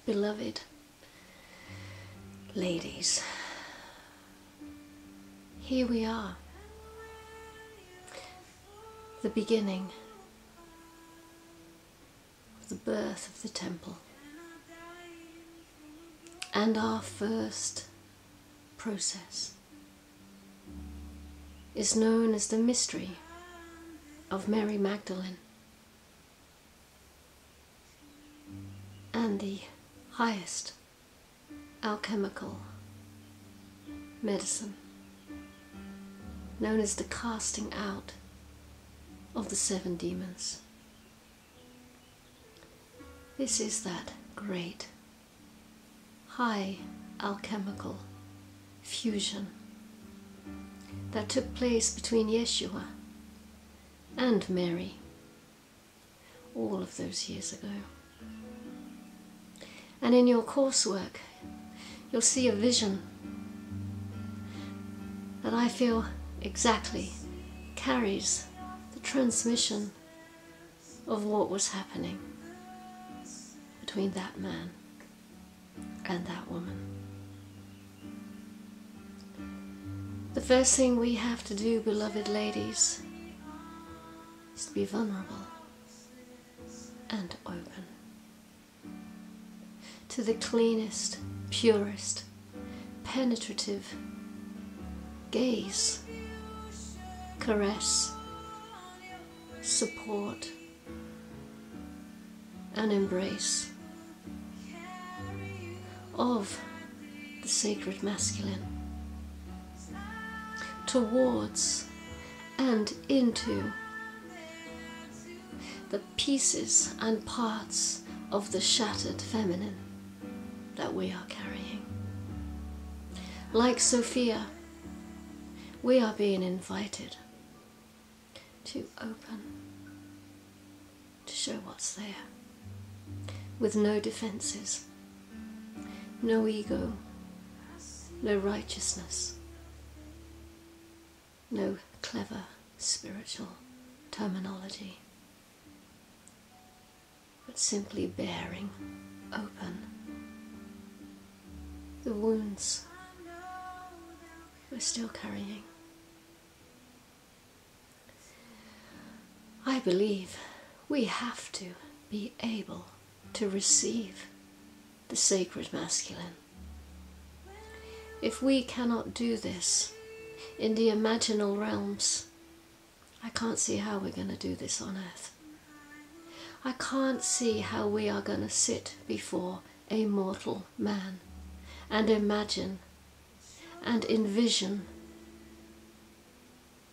Beloved ladies, here we are, the beginning of the birth of the temple, and our first process is known as the mystery of Mary Magdalene, and the highest alchemical medicine known as the casting out of the 7 demons. This is that great high alchemical fusion that took place between Yeshua and Mary all of those years ago. And in your coursework, you'll see a vision that I feel exactly carries the transmission of what was happening between that man and that woman. The first thing we have to do, beloved ladies, is to be vulnerable and open to the cleanest, purest, penetrative gaze, caress, support, and embrace of the sacred masculine towards and into the pieces and parts of the shattered feminine that we are carrying. Like Sophia, we are being invited to open, to show what's there, with no defenses, no ego, no righteousness, no clever spiritual terminology, but simply bearing open the wounds we're still carrying. I believe we have to be able to receive the sacred masculine. If we cannot do this in the imaginal realms, I can't see how we're going to do this on earth. I can't see how we are going to sit before a mortal man and imagine and envision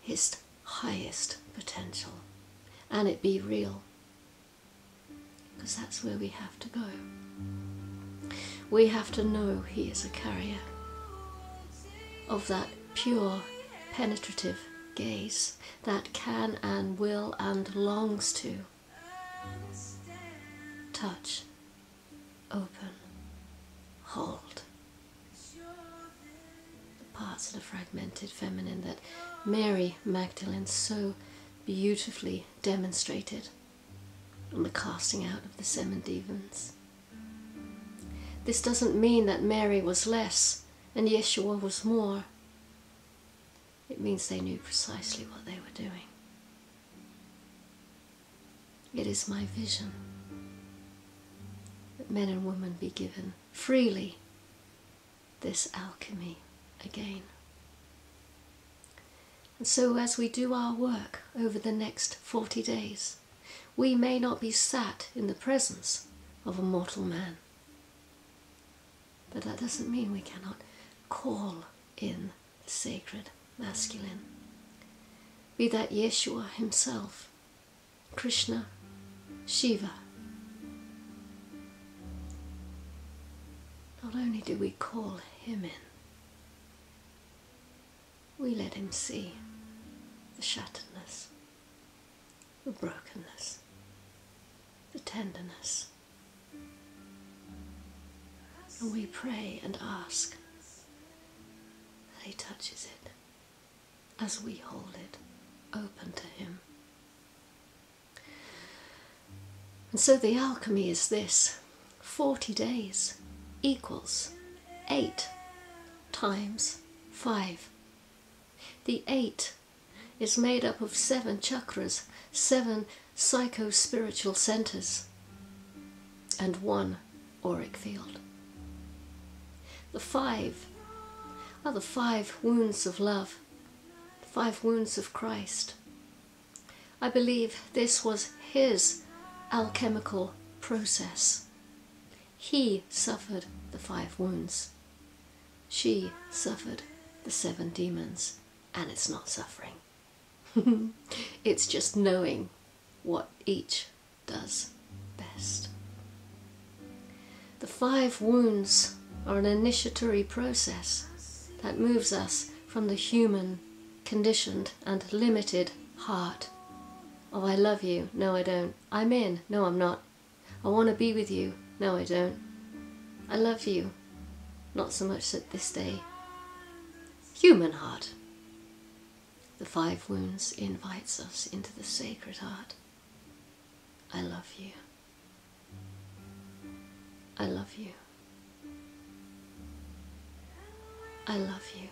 his highest potential and it be real, because that's where we have to go. We have to know he is a carrier of that pure, penetrative gaze that can and will and longs to touch, open, hold the parts of the fragmented feminine that Mary Magdalene so beautifully demonstrated on the casting out of the 7 demons. This doesn't mean that Mary was less and Yeshua was more. It means they knew precisely what they were doing. It is my vision that men and women be given freely this alchemy again. And so as we do our work over the next 40 days, we may not be sat in the presence of a mortal man, but that doesn't mean we cannot call in the sacred masculine. Be that Yeshua himself, Krishna, Shiva. Not only do we call him in, we let him see the shatteredness, the brokenness, the tenderness. And we pray and ask that he touches it as we hold it open to him. And so the alchemy is this: 40 days equals 8 times 5. The 8 is made up of 7 chakras, 7 psycho-spiritual centers, and 1 auric field. The 5 are the 5 wounds of love, 5 wounds of Christ. I believe this was his alchemical process. He suffered the 5 wounds. She suffered the 7 demons, and it's not suffering. It's just knowing what each does best. The 5 wounds are an initiatory process that moves us from the human, conditioned and limited heart of I love you, no I don't, I'm in, no I'm not, I want to be with you, no I don't, I love you, not so much at this day. Human heart. The 5 wounds invites us into the sacred heart. I love you. I love you. I love you.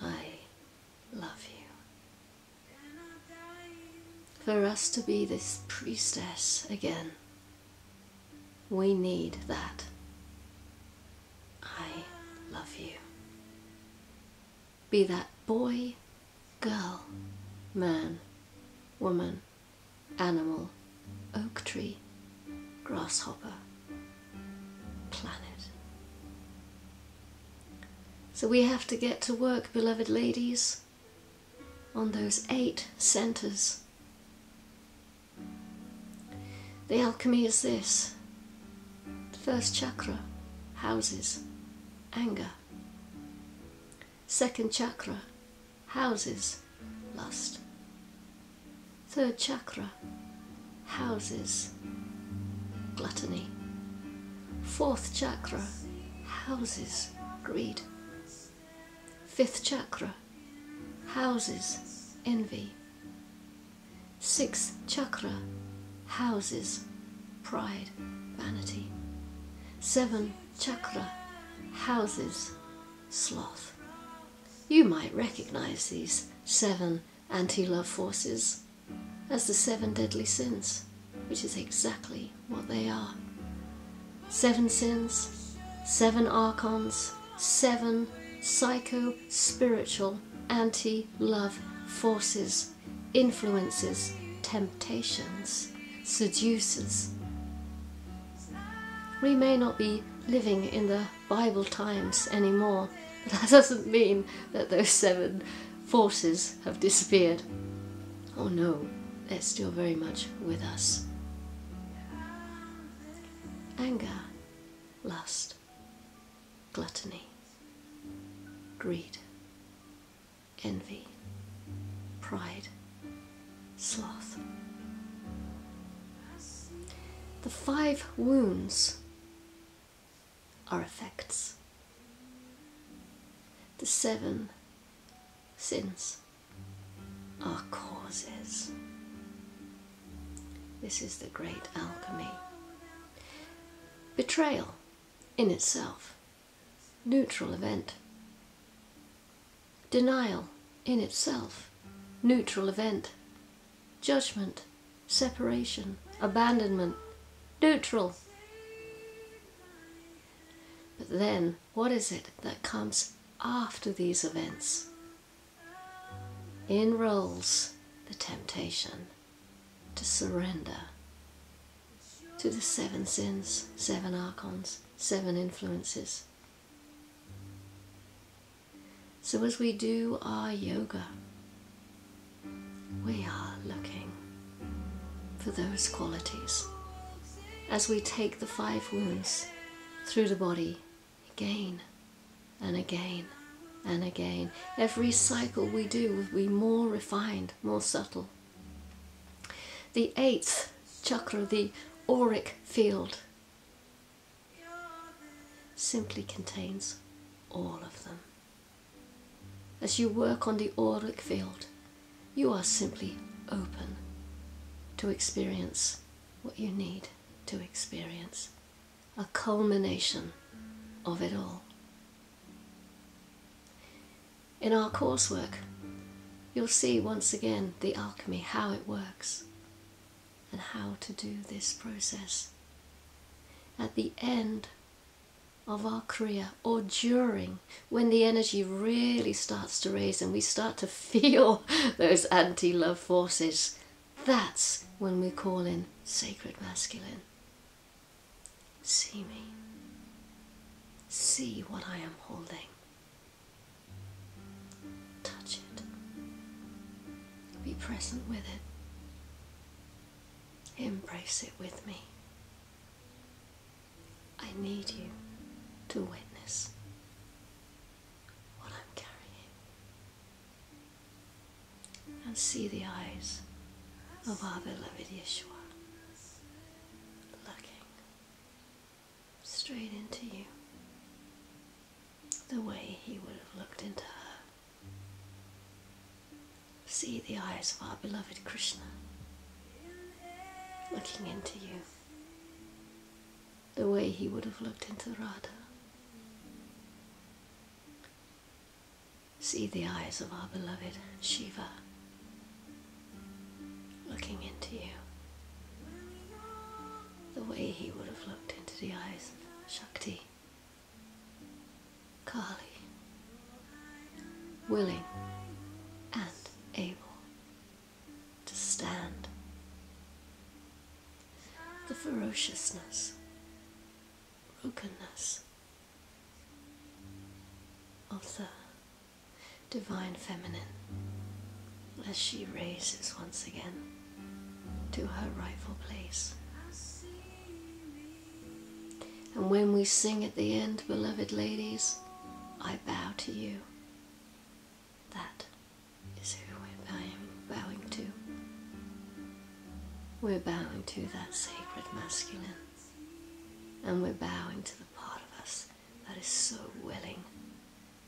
I love you. For us to be this priestess again, we need that. I love you. Be that boy, girl, man, woman, animal, oak tree, grasshopper, planet. So we have to get to work, beloved ladies, on those 8 centers. The alchemy is this. The first chakra houses anger. Second chakra houses lust. Third chakra houses gluttony. Fourth chakra houses greed. Fifth chakra houses envy. Sixth chakra houses pride, vanity. 7th chakra houses sloth. You might recognize these 7 anti-love forces as the 7 deadly sins, which is exactly what they are. 7 sins, 7 archons, 7 psycho-spiritual anti-love forces, influences, temptations, seducers. We may not be living in the Bible times anymore, but that doesn't mean that those 7 forces have disappeared. Oh no, they're still very much with us. Anger, lust, gluttony, greed, envy, pride, sloth. The 5 wounds are effects. The 7 sins are causes. This is the great alchemy. Betrayal in itself, neutral event. Denial in itself, neutral event. Judgment, separation, abandonment, neutral. But then, what is it that comes after these events? In rolls the temptation to surrender to the 7 sins, 7 archons, 7 influences. So as we do our yoga, we are looking for those qualities. As we take the 5 wounds through the body again and again and again, every cycle we do will be more refined, more subtle. The 8th chakra, the auric field, simply contains all of them. As you work on the auric field, you are simply open to experience what you need to experience, a culmination of it all. In our coursework, you'll see once again the alchemy, how it works, and how to do this process. At the end of our Kriya, or during, when the energy really starts to raise and we start to feel those anti-love forces, that's when we call in sacred masculine. See me. See what I am holding. Touch it. Be present with it. Embrace it with me. I need you to witness what I'm carrying. And see the eyes of our beloved Yeshua looking straight into you, the way he would have looked into her. See the eyes of our beloved Krishna looking into you, the way he would have looked into Radha. See the eyes of our beloved Shiva looking into you, the way he would have looked into the eyes of Shakti, Kali, willing and able to stand the ferociousness, brokenness of the divine feminine as she raises once again to her rightful place. And when we sing at the end, beloved ladies, I bow to you, that is who we're bowing to. We're bowing to that sacred masculine, and we're bowing to the part of us that is so willing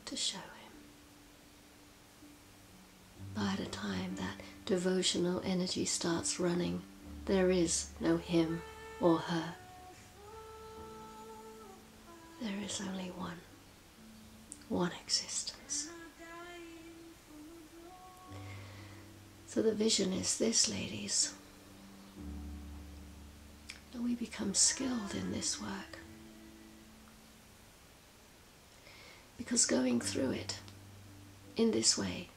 to show him. By the time that devotional energy starts running, there is no him or her. There is only one existence. So the vision is this, ladies, that we become skilled in this work. Because going through it in this way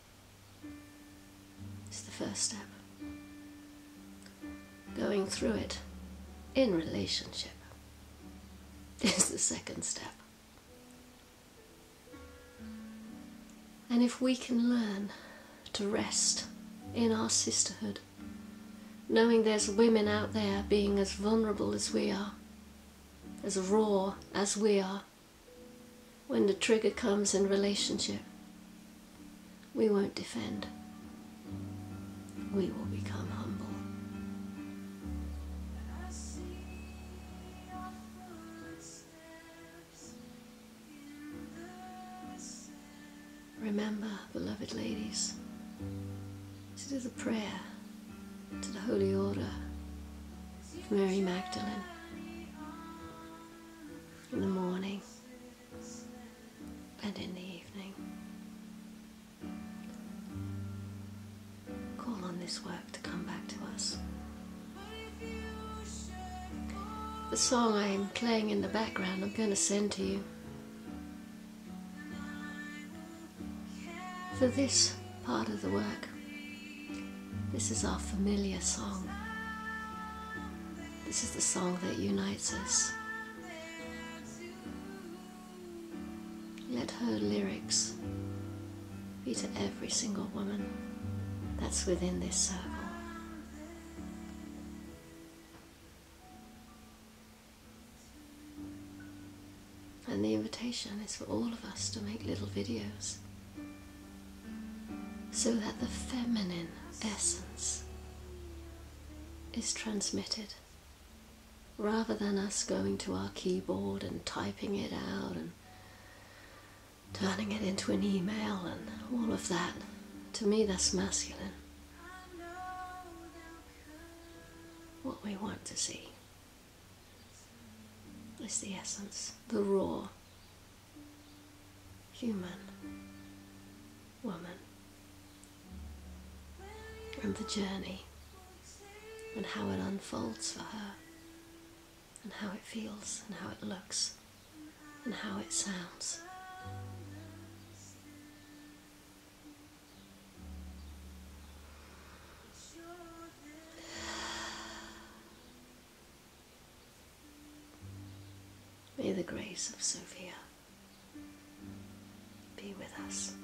is the first step. Going through it in relationship is the second step. And if we can learn to rest in our sisterhood, knowing there's women out there being as vulnerable as we are, as raw as we are, when the trigger comes in relationship, we won't defend. We will become humble. Remember, beloved ladies, to do the prayer to the Holy Order of Mary Magdalene in the morning and in the evening. Call on this work to come back to us. The song I am playing in the background I'm going to send to you. For this part of the work, this is our familiar song. This is the song that unites us. Let her lyrics be to every single woman that's within this circle. And the invitation is for all of us to make little videos, so that the feminine essence is transmitted, rather than us going to our keyboard and typing it out and turning it into an email and all of that. To me, that's masculine. what we want to see is the essence, the raw human woman, and the journey, and how it unfolds for her, and how it feels, and how it looks, and how it sounds. May the grace of Sophia be with us.